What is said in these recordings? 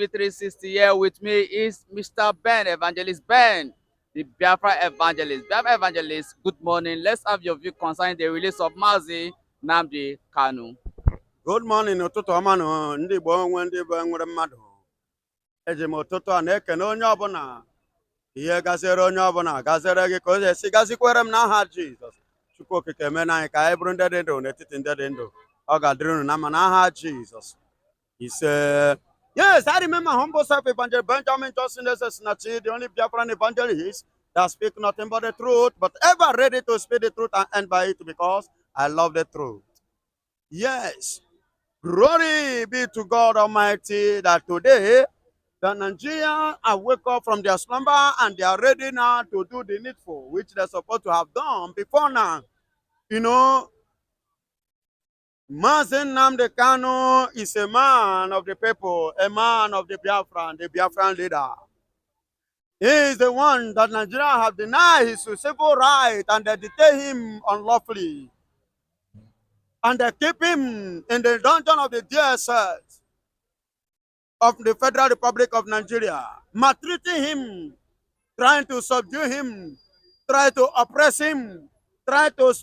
360 here with me is Mr. Ben, Evangelist Ben, the Biafra Evangelist. Biafra Evangelist, good morning. Let's have your view concerning the release of Mazi Nnamdi Kanu. Good morning, ụtụtụ ọma nụ ndị Igbo onwe ndị bụ nwere mmadụ. Eji m ụtụtụ a na-ekene onye ọbụla ihe gazere onye ọbụla gazere gị ka o esi gazikwere m n'aha Jizọs. Chukwu okike mena anyị ka anyị bụrụ ndị dị ndụ n'etiti ndị dị ndụ. Ọ ga-adịrị unu na mma n'aha Jesus. Ise. Yes, I remember humble self evangelist Benjamin Johnson Sinach, the only Biafran evangelist that speak nothing but the truth, but ever ready to speak the truth and end by it because I love the truth. Yes. Glory be to God Almighty that today the Nigerians have wake up from their slumber and they are ready now to do the needful, which they're supposed to have done before now. You know, Mazi Nnamdi Kanu is a man of the people, a man of the Biafran leader. He is the one that Nigeria have denied his civil right and they detain him unlawfully. And they keep him in the dungeon of the DSS of the Federal Republic of Nigeria, maltreating him, trying to subdue him, trying to oppress him, trying to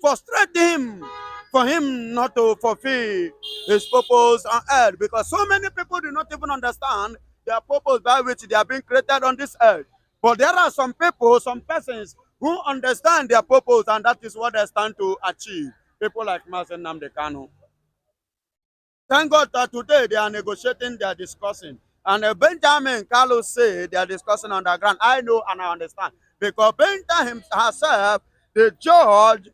frustrate him, for him not to fulfill his purpose on earth. Because so many people do not even understand their purpose by which they are being created on this earth. But there are some people, some persons who understand their purpose, and that is what they stand to achieve. People like Mazi Nnamdi Kanu. Thank God that today they are negotiating, they are discussing. And Benjamin Carlos said they are discussing on the ground. I know and I understand. Because Benjamin herself, the judge,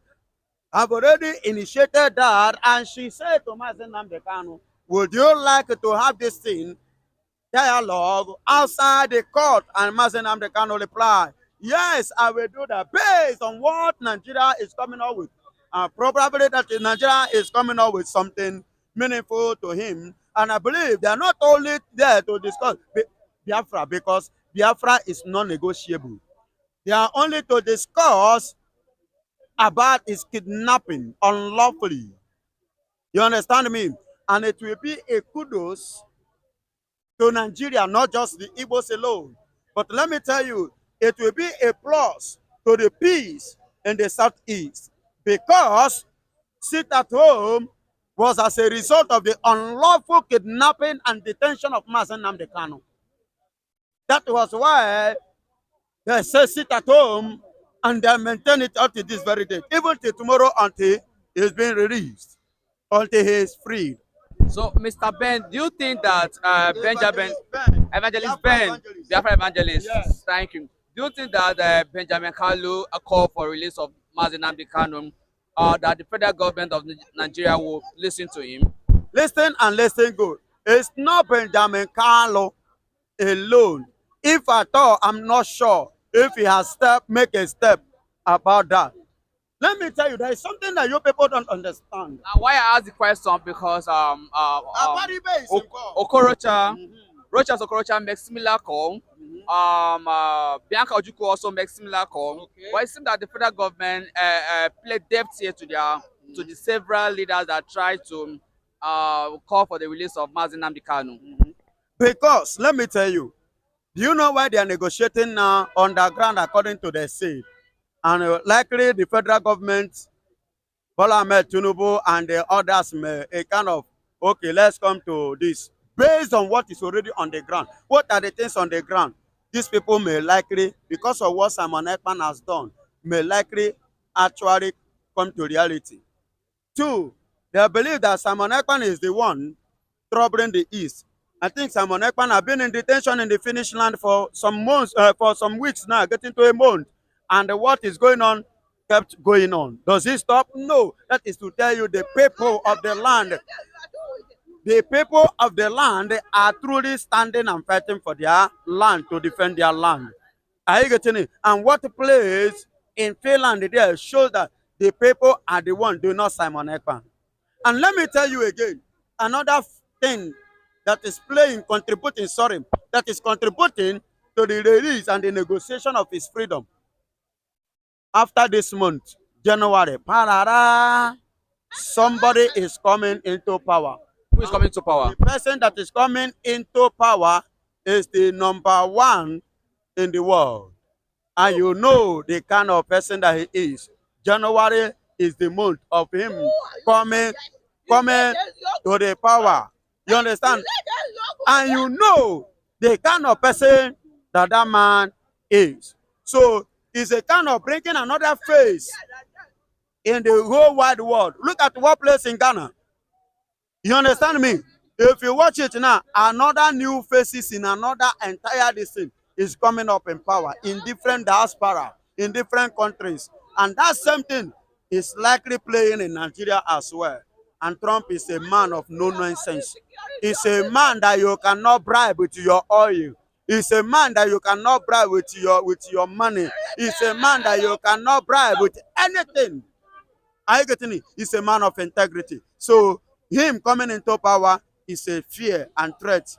have already initiated that. And she said to Mazi Nnamdi Kanu, would you like to have this thing, dialogue, outside the court? And Mazi Nnamdi Kanu replied, yes, I will do that based on what Nigeria is coming up with. Probably that Nigeria is coming up with something meaningful to him. And I believe they are not only there to discuss Biafra because Biafra is non-negotiable. They are only to discuss about his kidnapping unlawfully. You understand me? And it will be a kudos to Nigeria, not just the Igbos alone. But let me tell you, it will be a plus to the peace in the Southeast. Because sit at home was as a result of the unlawful kidnapping and detention of Mazi Nnamdi Kanu. That was why they say sit at home and they maintain it until this very day, even till tomorrow until he is being released, until he is freed. So, Mr. Ben, do you think that Evangelist Ben, Biafra Evangelist, yes. Thank you. Do you think that Benjamin Kalu call for release of Mazi Nnamdi Kanu, that the federal government of Nigeria will listen to him? Listen and listen good. It's not Benjamin Kalu alone. If at all, I'm not sure if he has make a step about that. Let me tell you, there is something that you people don't understand. Why I ask the question because Okorocha, Rochas Okorocha makes similar call. Bianca Ojukwu also makes similar call. Okay. But it seems that the federal government played debt here to the several leaders that tried to call for the release of Mazi Nnamdi Kanu. Because let me tell you, do you know why they are negotiating now underground according to their say? And likely the federal government, Bola Ahmed Tinubu and the others may a kind of, okay, let's come to this. Based on what is already on the ground. What are the things on the ground? These people may likely, because of what Simon Ekman has done, may likely actually come to reality. Two, they believe that Simon Ekman is the one troubling the East. I think Simon Ekman has been in detention in the Finnish land for some months, for some weeks now, getting to a month. And what is going on kept going on. Does it stop? No. That is to tell you the people of the land. The people of the land are truly standing and fighting for their land, to defend their land. Are you getting it? And what plays in Finland there shows that the people are the one doing not Simon Ekman. And let me tell you again, another thing that is contributing to the release and the negotiation of his freedom. After this month, January, somebody is coming into power. is coming to power? The person that is coming into power is the number one in the world. And you know the kind of person that he is. January is the month of him coming to the power. You understand? And you know the kind of person that that man is. So it's a kind of bringing another face in the whole wide world. Look at what place in Ghana. You understand me? If you watch it now, another new faces in another entire district is coming up in power in different diaspora, in different countries. And that same thing is likely playing in Nigeria as well. And Trump is a man of no nonsense. He's a man that you cannot bribe with your oil. He's a man that you cannot bribe with your money. He's a man that you cannot bribe with anything. Are you getting it? He's a man of integrity. So him coming into power is a fear and threat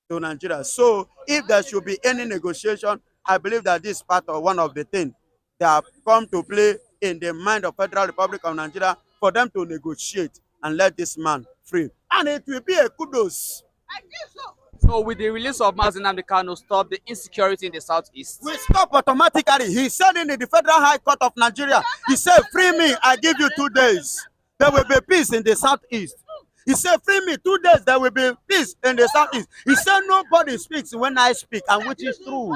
to Nigeria. So if there should be any negotiation, I believe that this is part of one of the things that have come to play in the mind of Federal Republic of Nigeria for them to negotiate and let this man free. And it will be a kudos. So with the release of Nnamdi Kanu, stop the insecurity in the southeast? We stop automatically. He said in the Federal High Court of Nigeria, he said, free me, I give you 2 days. There will be peace in the southeast. He said, free me, 2 days, there will be peace in the southeast. He said, nobody speaks when I speak, and which is true.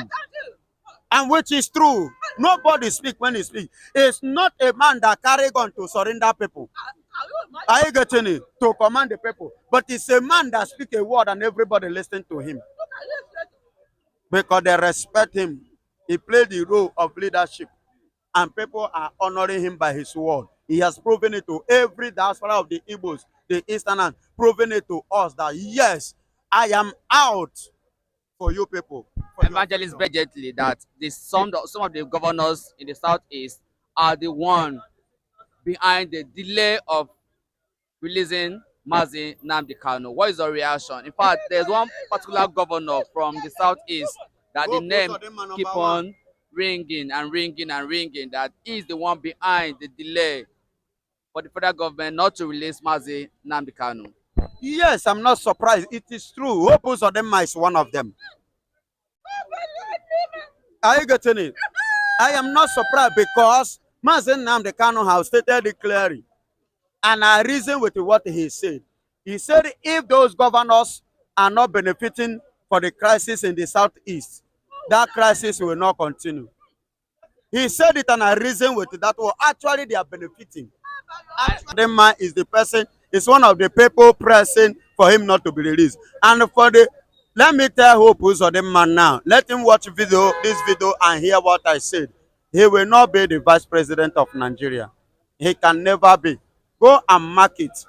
And which is true. Nobody speaks when he speaks. It's not a man that carry gun to surrender people. Are you getting it? To command the people. But it's a man that speaks a word and everybody listens to him. Because they respect him. He played the role of leadership. And people are honoring him by his word. He has proven it to every diaspora of the Igbos, the Easterners, proven it to us that yes, I am out for you people. Evangelist Ben gently that some of the governors in the southeast are the one behind the delay of releasing Nnamdi Kanu. What is your reaction? In fact, there's one particular governor from the southeast that the name keep on ringing and ringing and ringing, that is the one behind the delay for the federal government not to release Nnamdi Kanu. Yes, I'm not surprised. It is true. Hope Uzodinma is one of them. Are you getting it? I am not surprised because Nnamdi Kanu has stated it clearly. And I reason with what he said. He said if those governors are not benefiting for the crisis in the southeast, that crisis will not continue. He said it and I reason with that. Well, actually, they are benefiting. The man is the person, is one of the people pressing for him not to be released. And for the, let me tell Hope Uzodinma now, let him watch this video and hear what I said. He will not be the vice president of Nigeria. He can never be. Go and mark it.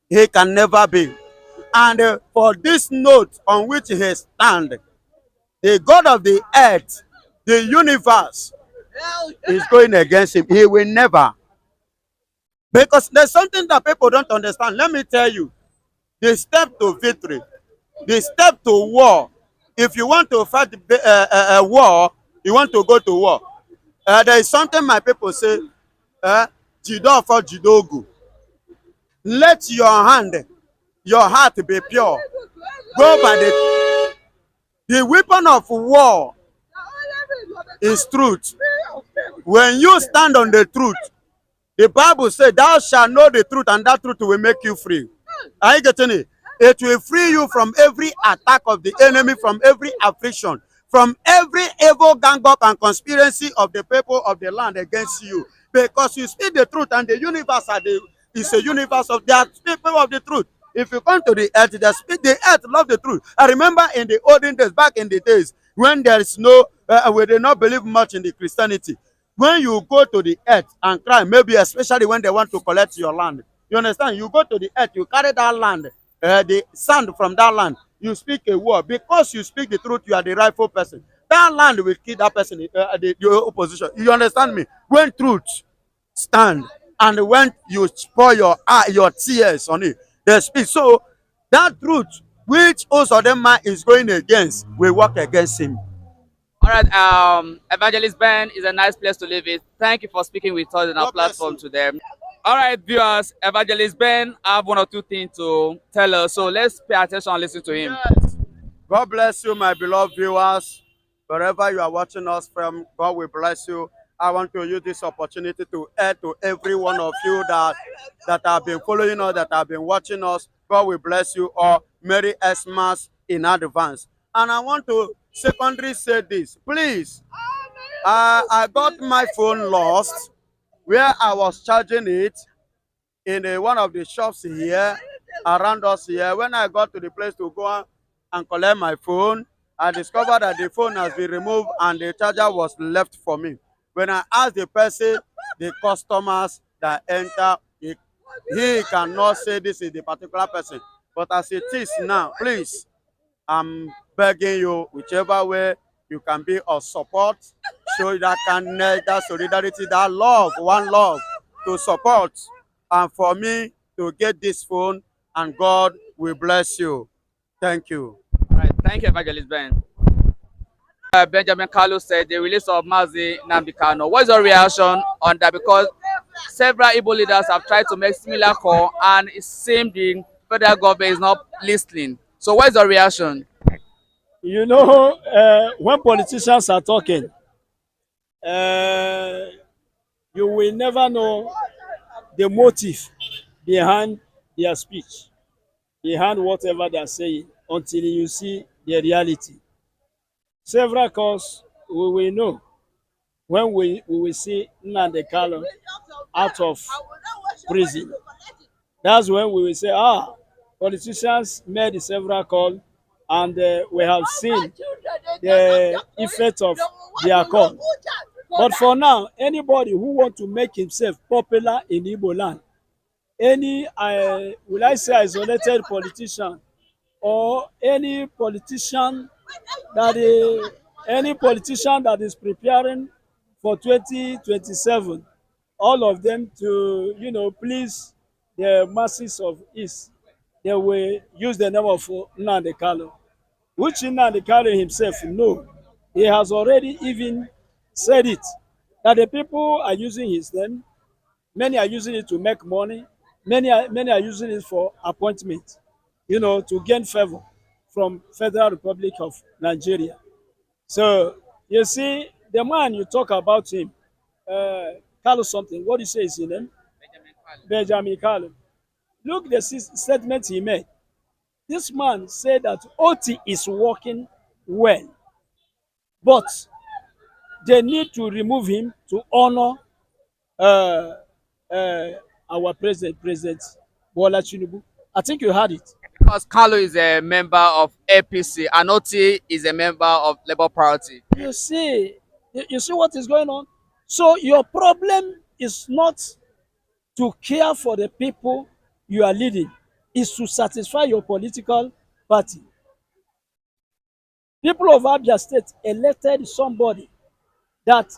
He can never be. And for this note on which he stands, the God of the earth, the universe, is going against him. He will never. Because there's something that people don't understand. Let me tell you. The step to victory, the step to war. If you want to fight a war, you want to go to war. There is something my people say, Jido for Jidogu. Let your hand, your heart be pure. Go by the weapon of war is truth. When you stand on the truth, the Bible says, thou shalt know the truth, and that truth will make you free. Are you getting it? It will free you from every attack of the enemy, from every affliction, from every evil gang up and conspiracy of the people of the land against you. Because you speak the truth, and the universe is a universe of the people of the truth. If you come to the earth, the earth love the truth. I remember in the olden days, back in the days, when there is no, we did not believe much in the Christianity. When you go to the earth and cry, maybe especially when they want to collect your land, you understand? You go to the earth, you carry that land, the sand from that land, you speak a word. Because you speak the truth, you are the rightful person. That land will kill that person, your opposition. You understand me? When truth stand, and when you pour your tears on it, they speak. So that truth, which Uzodinma is going against, will work against him. All right, Evangelist Ben is a nice place to live in. Thank you for speaking with us on our platform today. All right, viewers, Evangelist Ben have one or two things to tell us, so let's pay attention and listen to him. Yes. God bless you, my beloved viewers. Wherever you are watching us from, God will bless you. I want to use this opportunity to add to every one of you that have been following us, that have been watching us. God will bless you all. Merry Xmas in advance. And I want to secondly say this. Please, I got my phone lost where I was charging it in one of the shops here around us here. When I got to the place to go and collect my phone, I discovered that the phone has been removed and the charger was left for me. When I asked the person, the customers that enter, he cannot say this is the particular person. But as it is now, please, I'm begging you, whichever way you can be of support, show that kindness, that solidarity, that love, one love to support, and for me to get this phone, and God will bless you. Thank you. All right, thank you, Evangelist Ben. Benjamin Carlos said the release of Mazi Nnamdi Kanu. What is your reaction on that? Because several Igbo leaders have tried to make similar call, and it seems the federal government is not listening. So, what is your reaction? You know, when politicians are talking, uh, you will never know the motive behind their speech, behind whatever they are saying, until you see the reality. Several calls we will know when we will see Nnamdi Kanu out of prison. That's when we will say, politicians made several calls, and we have seen the effect of their call. But for now, anybody who want to make himself popular in Igbo land, any will I say isolated politician, or any politician that is preparing for 2027, all of them to please the masses of East, they will use the name of Nnamdi Kanu, which Nnamdi Kanu himself know. He has already even said it, that the people are using his name. Many are using it to make money. Many are using it for appointment, to gain favor from Federal Republic of Nigeria. So you see, the man you talk about him, Carlos something. What do you say is his name? Benjamin Carlo. Look the statement he made. This man said that OT is working well, but they need to remove him to honor uh, uh, our President Bola Tinubu. I think you heard it. Because Carlo is a member of APC and Oti is a member of Labour Party. You see what is going on. So your problem is not to care for the people you are leading, is to satisfy your political party. People of Abia State elected somebody that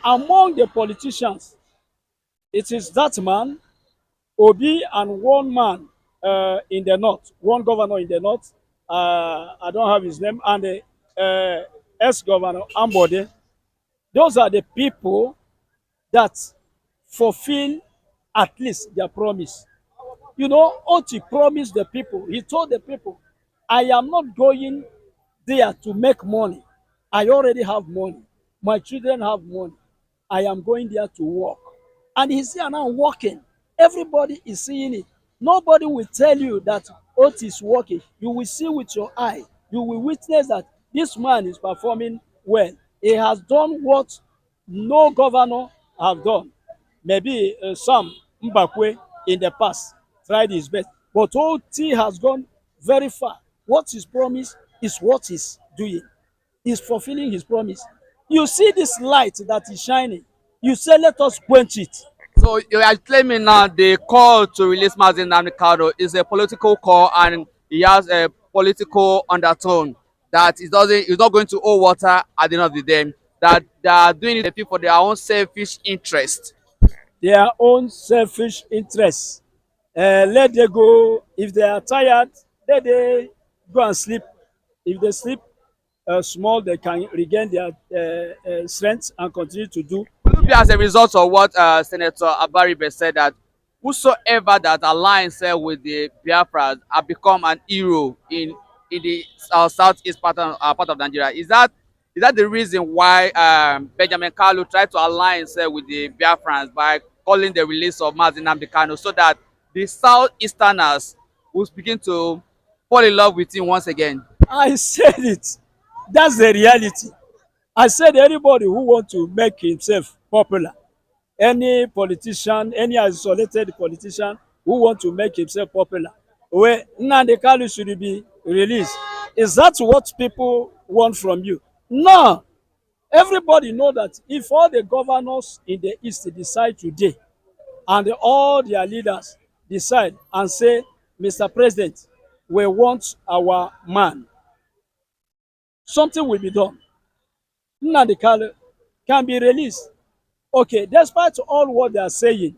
among the politicians, it is that man, Obi, and one man in the north, one governor in the north, I don't have his name, and the ex-governor Ambode. Those are the people that fulfill at least their promise. Oti promised the people, he told the people, I am not going there to make money. I already have money. My children have money. I am going there to work. And he's here now working. Everybody is seeing it. Nobody will tell you that Oti is working. You will see with your eye. You will witness that this man is performing well. He has done what no governor have done. Maybe some Mbakwe in the past tried his best, but OT has gone very far. What is promised is what he's doing. He's fulfilling his promise. You see this light that is shining. You say, let us quench it. So you are claiming now the call to release Mazi Nnamdi Kanu is a political call, and he has a political undertone, that he's not going to hold water at the end of the day. That they are doing it for their own selfish interest. Their own selfish interests. Let them go. If they are tired, let them go and sleep. If they sleep small, they can regain their strength and continue to do. Will it be as a result of what Senator Abaribe said, that whosoever that aligns with the Biafras have become an hero in the southeast part of Nigeria. Is that the reason why Benjamin Kalu tried to align himself with the Biafrans by calling the release of Mazi Nnamdi Kanu so that the southeasterners will begin to fall in love with him once again? I said it. That's the reality. I said anybody who want to make himself popular, any politician, any isolated politician who want to make himself popular, where Nnamdi Kanu should be released. Is that what people want from you? No. Everybody know that if all the governors in the east decide today and all their leaders decide and say, Mr. President, we want our man, something will be done. Nnamdi Kanu can be released. Okay, despite all what they are saying,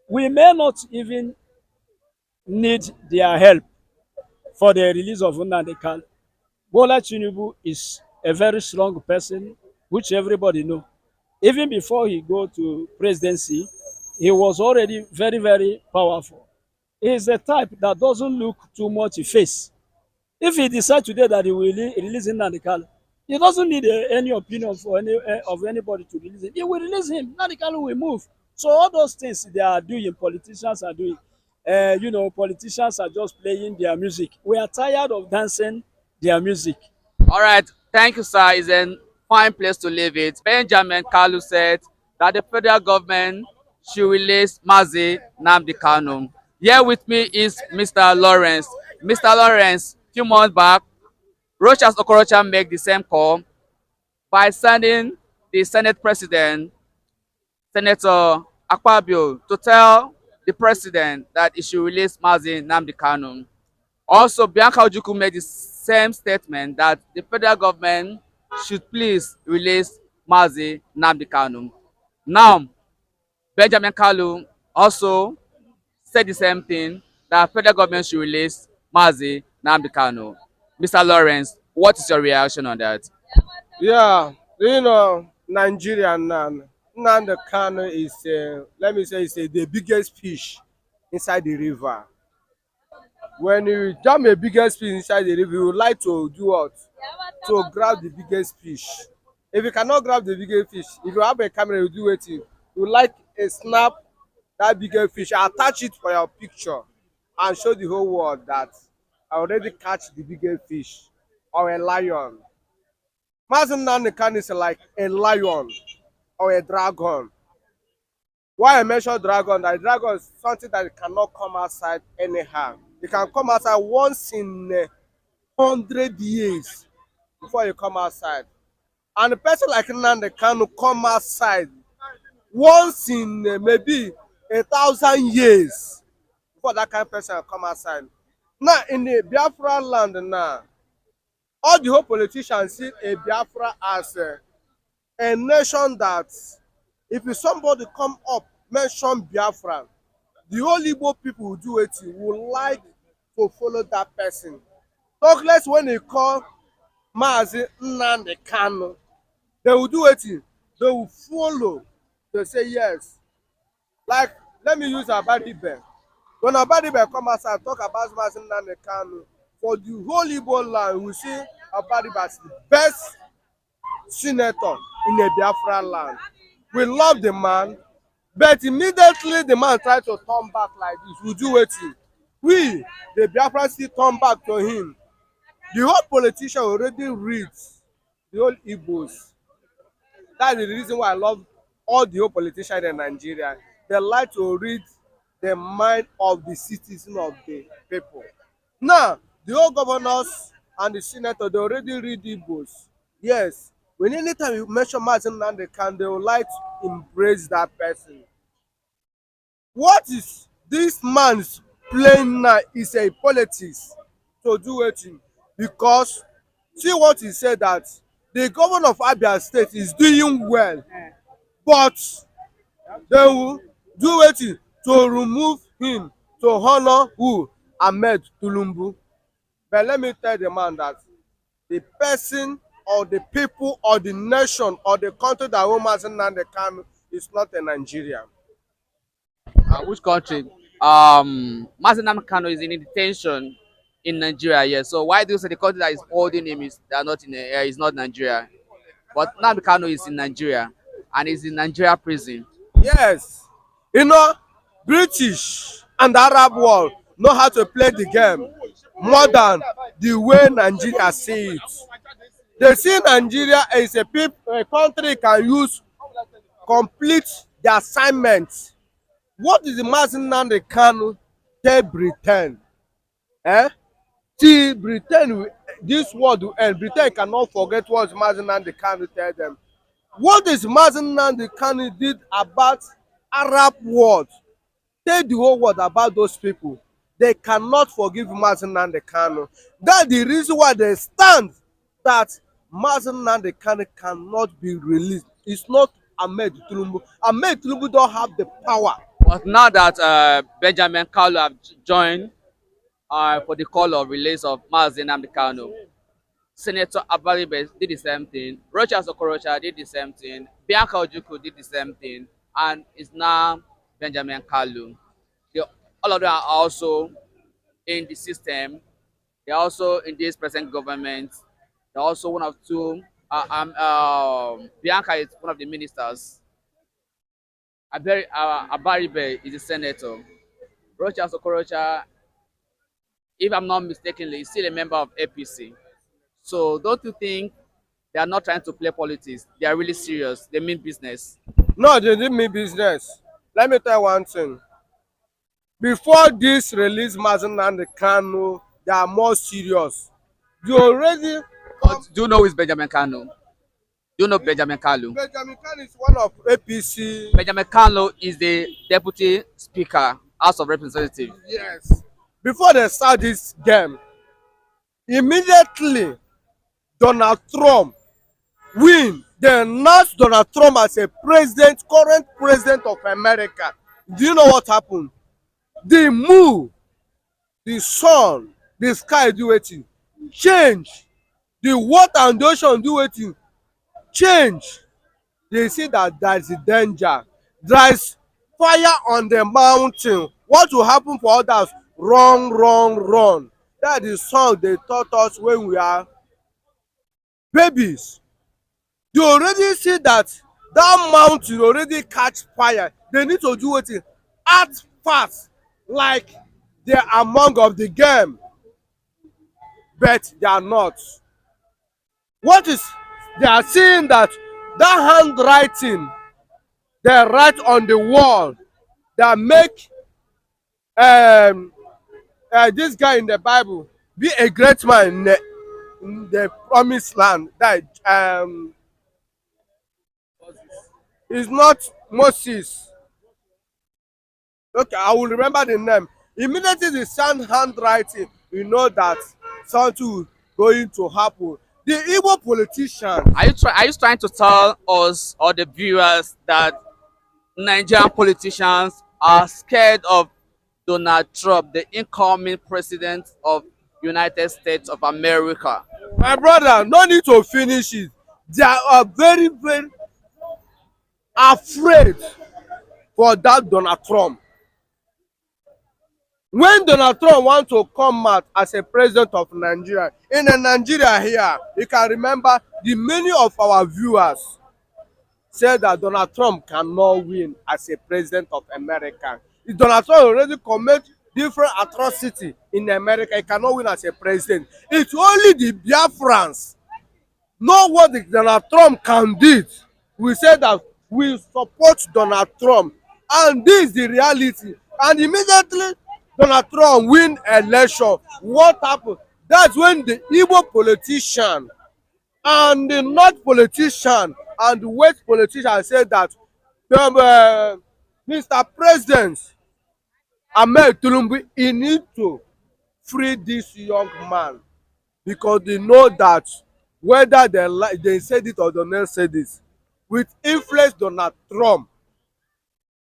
we may not even need their help for the release of Nnamdi Kanu. Bola Tinubu is a very strong person, which everybody know. Even before he go to presidency, he was already very, very powerful. He is the type that doesn't look too much face. If he decide today that he will release Nnamdi Kanu, he doesn't need any opinion for of anybody to release him. He will release him. Nnamdi Kanu will move. So all those things they are doing, politicians are doing. Politicians are just playing their music. We are tired of dancing their music. All right, thank you, sir. It's a fine place to leave it. Benjamin Kalu said that the federal government should release Mazi Nnamdi Kanu. Here with me is Mr. Lawrence. Mr. Lawrence, few months back, Rochas Okorocha made the same call by sending the Senate President, Senator Akpabio, to tell the president that he should release Mazi Nnamdi Kanu. Also, Bianca Ojukwu made the same statement that the federal government should please release Mazi Nnamdi Kanu. Now, Benjamin Kalu also said the same thing, that federal government should release Mazi Nnamdi Kanu. Mr. Lawrence, what is your reaction on that? Yeah, Nigeria now. Nnamdi Kanu is, let me say, the biggest fish inside the river. When you jam a biggest fish inside the river, you would like to do what? To grab the biggest fish. If you cannot grab the biggest fish, if you have a camera, you do it. You would like a snap that biggest fish, attach it for your picture, and show the whole world that I already catch the biggest fish, or a lion. Mazi Nnamdi Kanu is like a lion or a dragon. Why I mention dragon? That dragon is something that cannot come outside anyhow. It can come outside once in 100 years before you come outside. And a person like Nnamdi Kanu come outside once in maybe 1,000 years before that kind of person come outside. Now in the Biafra land now, all the whole politicians see a Biafra as a nation that if somebody come up mention Biafra, the whole Igbo people will do it, will like to follow that person. Talk less when they call Mazi Nnamdi Kanu, they will do it, they will follow, they say yes. Like, let me use Abadi Ben. When Abadi Ben come outside talk about Mazi Nnamdi Kanu, for the whole Igbo land, we see Abadi Ben as the best senator in a Biafra land. We love the man, but immediately the man try to turn back like this, we do it. We, the Biafra, still turn back to him. The whole politician already reads the whole Igbos. That's the reason why I love all the whole politicians in Nigeria. They like to read the mind of the citizen of the people. Now, the whole governors and the senator, they already read Igbos. Yes, when anytime you mention Mazi Nnamdi Kanu, they would like to embrace that person. What is this man's playing now is a politics to do it, because see what he said, that the governor of Abia State is doing well, but they will do it to remove him to honor who? Ahmed Tulumbu. But let me tell the man that the person or the people or the nation or the country that owns Mazi Nnamdi Kanu is not a Nigerian. Which country? Nnamdi Kanu is in detention in Nigeria. Yes. So why do you say the country that is holding him is they are not is not Nigeria? But Nnamdi Kanu is in Nigeria and is in Nigeria prison. Yes, you know, British and Arab world know how to play the game more than the way Nigeria see it. They see Nigeria as a country can use complete the assignment. What is the Mazi Nnamdi Kanu tell Britain? Eh? Till Britain this world will end. Britain cannot forget what Mazi Nnamdi Kanu tell them. What is Mazi Nnamdi Kanu did about Arab world? Tell the whole world about those people. They cannot forgive Mazi Nnamdi Kanu. That's the reason why they stand that Mazi Nnamdi Kanu cannot be released. It's not Ahmed Tinubu. Ahmed Tinubu don't have the power. But now that Benjamin Kalu have joined for the call of release of Mazi Nnamdi Kanu, Senator Abaribe did the same thing. Rochas Okorocha did the same thing. Bianca Ojukwu did the same thing, and it's now Benjamin Kalu. They, all of them are also in the system. They're also in this present government. They're also one of two. Bianca is one of the ministers. Abaribe is the senator. Rochas Okorocha, if I'm not mistakenly, is still a member of APC. So don't you think they are not trying to play politics? They are really serious. They mean business. No, they didn't mean business. Let me tell you one thing. Before this release Mazi Nnamdi Kanu, they are more serious. You already But do you know who is Benjamin Kanu? Do you know Benjamin Kalu? Benjamin Kanu is one of APC. Benjamin Kanu is the deputy speaker, House of Representatives. Yes. Before they start this game, immediately Donald Trump win. They announced Donald Trump as a president, current president of America. Do you know what happened? The moon, the sun, the sky do wetin? Change. The water and the ocean do wetin? Change. They see that there is danger. There is fire on the mountain. What will happen for others? Run, run, run. That is the song they taught us when we are babies. You already see that that mountain already catch fire. They need to do wetin? Act fast like they are among of the game, but they are not. What is they are seeing that that handwriting they write on the wall that make this guy in the Bible be a great man in the promised land. That is not Moses. Okay, I will remember the name. Immediately the sound handwriting, you know that something going to happen. The Igbo politician. Are you trying to tell us or the viewers that Nigerian politicians are scared of Donald Trump, the incoming president of United States of America? My brother, no need to finish it. They are very, very afraid for that Donald Trump. When Donald Trump want to come out as a president of Nigeria, in Nigeria here, you can remember the many of our viewers said that Donald Trump cannot win as a president of America. If Donald Trump already commit different atrocity in America, he cannot win as a president. It's only the Biafrans know what the Donald Trump can do. We say that we support Donald Trump, and this is the reality. And immediately Donald Trump win election, what happened? That's when the Igbo politician and the North politician and the West politician said that Mr. President Ahmed Tinubu, he need to free this young man, because they know that whether they said it or they not said it, with influence Donald Trump,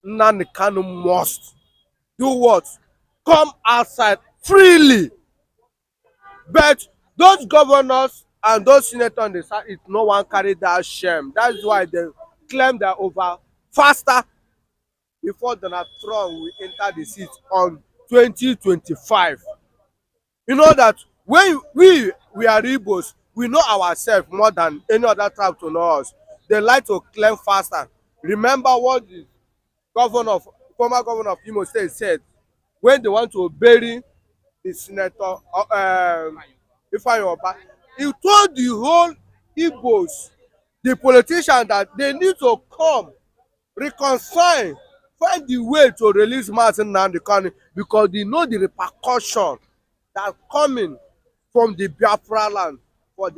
Nnamdi Kanu must do what? Come outside freely. But those governors and those senators on the side, it no one carry that shame. That's why they claim they're over faster before Donald Trump will enter the seat on 2025. You know that when we are Igbos, we know ourselves more than any other tribe to know us. They like to claim faster. Remember what the governor of former governor of Imo State said when they want to bury the senator Ifeanyi Oba. He told the whole Igbos, the politicians, that they need to come reconcile, find the way to release Mazi Nnamdi Kanu, because they know the repercussion that coming from the Biafra land for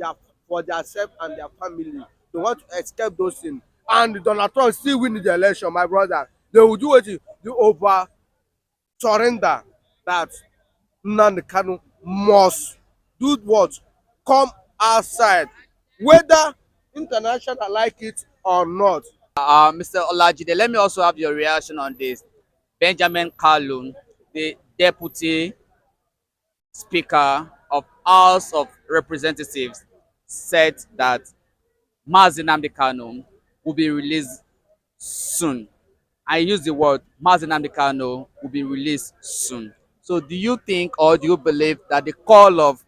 their self and their family. They want to escape those things. And Donald Trump still win the election, my brother. They will do wetin? They over surrender that Nnamdi Kanu must do what? Come outside, whether international like it or not. Mr. Olajide, let me also have your reaction on this. Benjamin Kalu, the deputy speaker of House of Representatives, said that Mazi Nnamdi Kanu will be released soon. I use the word Mazi Nnamdi Kanu will be released soon. So do you think or do you believe that the call of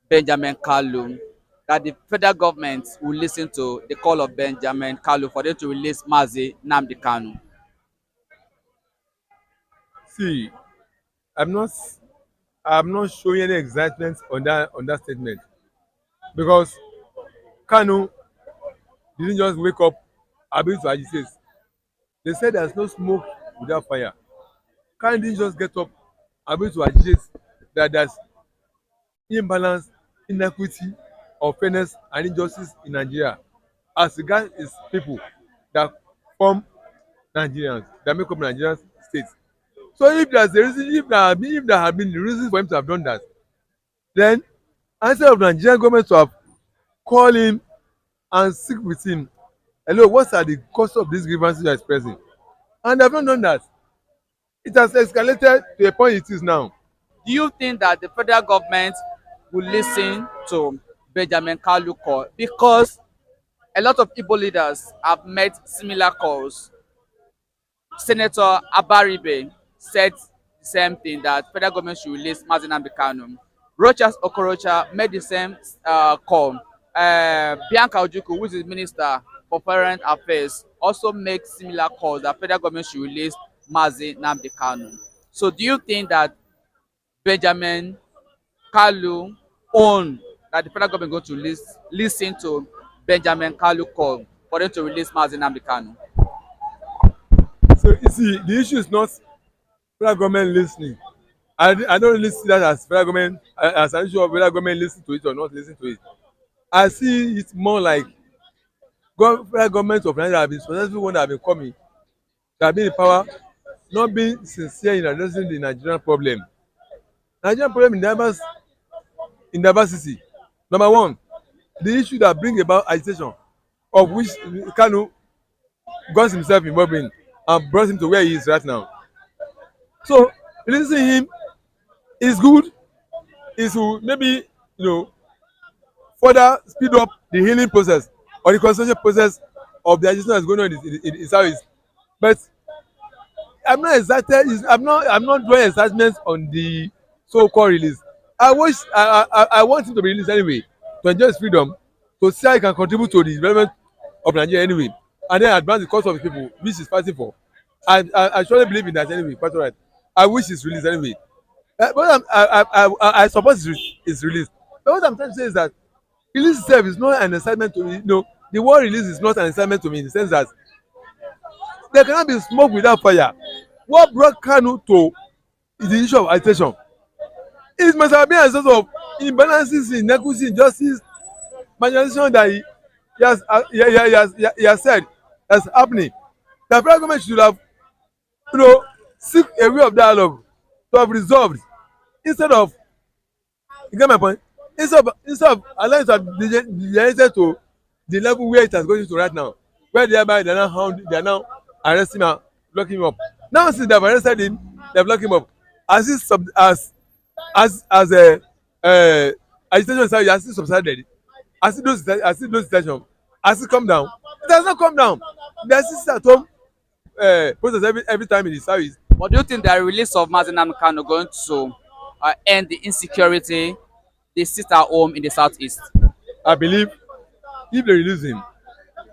Benjamin Kalu, that the federal government will listen to the call of Benjamin Kalu for them to release Mazi Nnamdi Kanu? See, I'm not I'm not showing any excitement on that statement, because Kanu didn't just wake up ability to agitate. They said there's no smoke without fire. Kanu didn't just get up ability to agitate that there's imbalance, inequity, unfairness, and injustice in Nigeria as regards its people that form Nigerians, that make up Nigerian state. So if there's a reason, if there have been the reasons for him to have done that, then instead of Nigerian government to have called him and speak with him, hello, what are the cost of these grievances you are expressing? And they have not done that. It has escalated to a point it is now. Do you think that the federal government will listen to Benjamin Kalu call? Because a lot of Igbo leaders have made similar calls. Senator Abaribe said the same thing, that federal government should release Mazi Nnamdi Kanu. Rochas Okorocha made the same call. Bianca Ojukwu, who is the minister for foreign affairs, also make similar calls that federal government should release Mazi Nnamdi Kanu. So do you think that Benjamin Kalu own that the federal government going to listen to Benjamin Kalu call for them to release Mazi Nnamdi Kanu? So you see, the issue is not federal government listening. I don't really see that as federal government as an issue of whether government listen to it or not listen to it. I see it more like federal government of Nigeria have been successful one that have been coming, that have been in power, not being sincere in addressing the Nigerian problem. Nigerian problem in diversity. Number one, the issue that bring about agitation, of which Kanu got himself involved in and brought him to where he is right now. So releasing him is good. Is to maybe further speed up the healing process or the concentration process of the agitation that's going on in Southeast. But I'm not excited. I'm not drawing excitement on the so-called release. I want him to be released anyway, to enjoy his freedom, to see how he can contribute to the development of Nigeria anyway, and then advance the cause of the people which he's fighting for. I surely believe in that anyway. Quite alright. I wish he's released anyway. But I support his release. But what I'm trying to say is that release itself is not an excitement to me. The word release is not an excitement to me in the sense that there cannot be smoke without fire. What brought Kanu to the issue of agitation? It must have been a sort of imbalances, inequity, injustice, marginalization that he has said that's happening. The federal government should have, seek a way of dialogue to have resolved instead of, you get my point? Instead of allowing it to have degenerated to the level where it has gone to right now, where they are now arresting him and locking him up. Now since they have arrested him, they have locked him up. As a agitation inside, has it subsided? Has it those detention? Has it come down? It has not come down. They are still at home protest every time in the southeast. But do you think the release of Mazi Nnamdi Kanu going to end the insecurity they sit at home in the southeast? I believe if they release him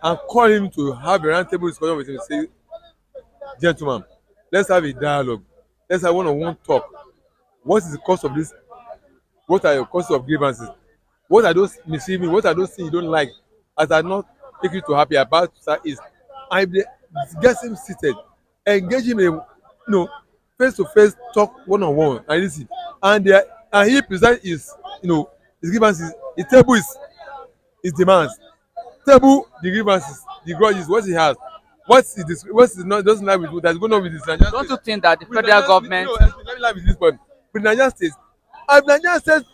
and call him to have a roundtable discussion with him, say, gentlemen, let's have a dialogue. Let's have one-on-one talk. What is the cause of this? What are your causes of grievances? What are those misgivings? What are those things you don't like as are not make you to happy about Southeast? And if they get him seated, engage him in face-to-face talk one-on-one and listen. And he present his his grievances. He table his demands. Table the grievances, the grudges, what he has. What is not doesn't like with that's going on with this Nigerian Don't state. you think that the With federal Nigerian, government? let me lie with this point. With Nigerian states, if Nigerian states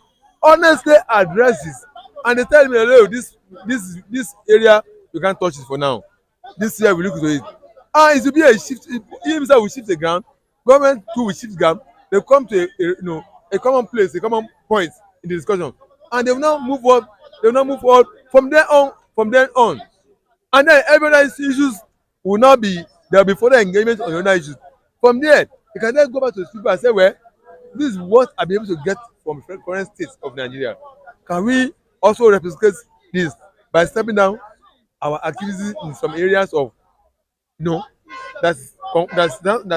honestly addresses and they tell me, hello, this area you can't touch it for now. This year we look into it. It will be a shift. He himself will shift the ground. Government too will shift the ground. They come to a common place, a common point in the discussion, and they will now move on. They will now move forward from there on. From then on, and then every other issues will not be there will be further engagement on the other issues. From there, you can then go back to the people and say, well, this is what I be able to get from the current state of Nigeria. Can we also replicate this by stepping down our activities in some areas of that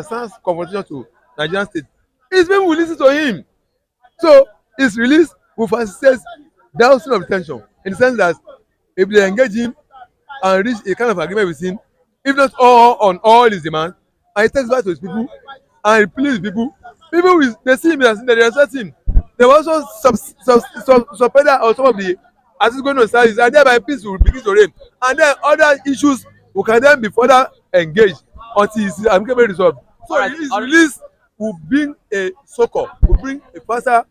sounds confrontation to Nigerian state? His people will listen to him. So his release will facilitate dousing of tension in the sense that if they engage him and reach a kind of agreement with him, if not all on all his demands, and he takes back to his people and he please people will they see him as they respect him. They will also suspend on some of the as it's going on service, and thereby peace will begin to reign, and then other issues will can then be further engaged until it's amicably resolved. So his release will bring a succor, will bring a faster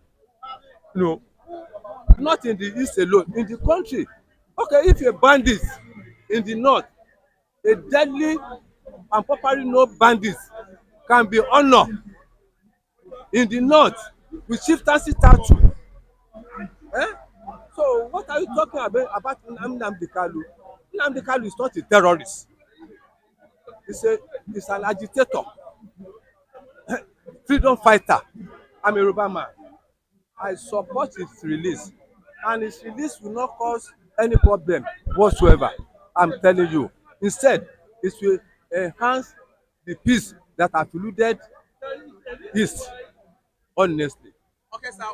Not in the east alone, in the country. Okay, if a bandit in the north, a deadly and properly known bandit can be honored in the north with chieftaincy title. So what are you talking about Nnamdi Kanu? Nnamdi Kanu is not a terrorist. He's an agitator, freedom fighter. I'm a Yoruba man. I support his release, and his release will not cause any problem whatsoever. I'm telling you. Instead, it will enhance the peace that have eluded East, honestly. Okay, sir.